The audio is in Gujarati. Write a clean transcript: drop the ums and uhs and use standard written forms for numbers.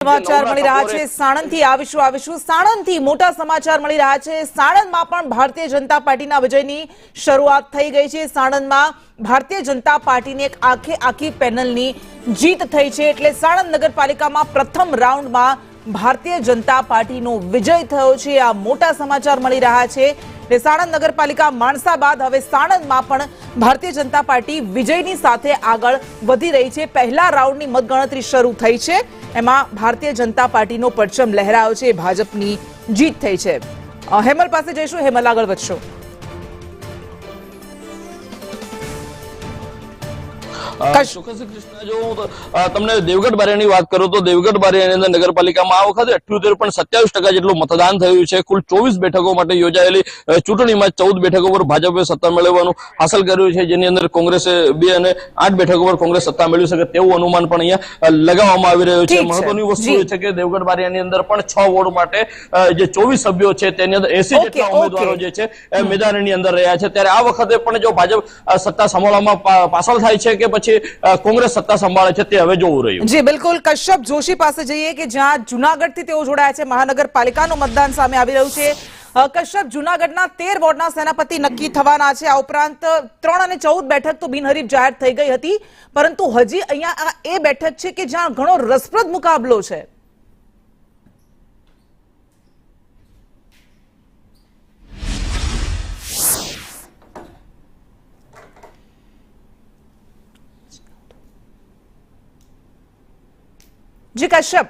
સમાચાર મળી રહ્યા છે સાણંદથી આવીશું સાણંદથી મોટા સમાચાર મળી રહ્યા છે। સાણંદમાં પણ ભારતીય જનતા પાર્ટીના વિજયની શરૂઆત થઈ ગઈ છે। સાણંદમાં ભારતીય જનતા પાર્ટીની એક આખી પેનલની જીત થઈ છે, એટલે સાણંદ નગરપાલિકામાં પ્રથમ રાઉન્ડમાં ભારતીય જનતા પાર્ટીનો વિજય થયો છે। આ મોટા સમાચાર મળી રહ્યા છે। સાણંદ નગરપાલિકા માણસા બાદ હવે સાણંદમાં પણ ભારતીય જનતા પાર્ટી વિજયની સાથે આગળ વધી રહી છે। પહેલા રાઉન્ડની મતગણતરી શરૂ થઈ છે, એમાં ભારતીય જનતા પાર્ટીનો પરચમ લહેરાયો છે, ભાજપની જીત થઈ છે। હેમલ પાસે જઈશું, હેમલ આગળ વધશો। ચોક્કસ કૃષ્ણ, જો તમને દેવગઢ બારિયાની વાત કરું તો દેવગઢ બારિયાની અંદર નગરપાલિકામાં આ વખતે 78.27% જેટલું મતદાન થયું છે। કુલ 24 બેઠકો માટે યોજાયેલી ચૂંટણીમાં 14 બેઠકો પર ભાજપે સત્તા મેળવવાનું હાંસલ કર્યું છે, જેની અંદર કોંગ્રેસે 2 અને 8 બેઠકો પર કોંગ્રેસ સત્તા મેળવી શકે તેવું અનુમાન પણ અહીંયા લગાવવામાં આવી રહ્યું છે। મહત્વની વસ્તુ એ છે કે દેવગઢ બારિયાની અંદર પણ 6 વોર્ડ માટે જે 24 સભ્યો છે તેની અંદર 80 જેટલા ઉમેદવારો જે છે એ મેદાનની અંદર રહ્યા છે। ત્યારે આ વખતે પણ જો ભાજપ સત્તા સંભાળવામાં પાછળ થાય છે કે પછી કોંગ્રેસ સત્તા સંભાળે છે તે હવે જોવું રહ્યું। જી બિલકુલ, કશ્યપ જોશી પાસે જઈએ કે જ્યાં જૂનાગઢથી તેઓ જોડાયા છે। મહાનગરપાલિકાનું મતદાન સામે આવી રહ્યું છે। કશ્યપ, જૂનાગઢના 13 વોર્ડના સેનાપતિ નક્કી થવાના છે। આ ઉપરાંત 3 અને 14 બેઠક તો બિનહરીફ જાહેર થઈ ગઈ હતી, પરંતુ હજી અહીંયા એ બેઠક છે કે જ્યાં ઘણો રસપ્રદ મુકાબલો છે। जी कश्यप।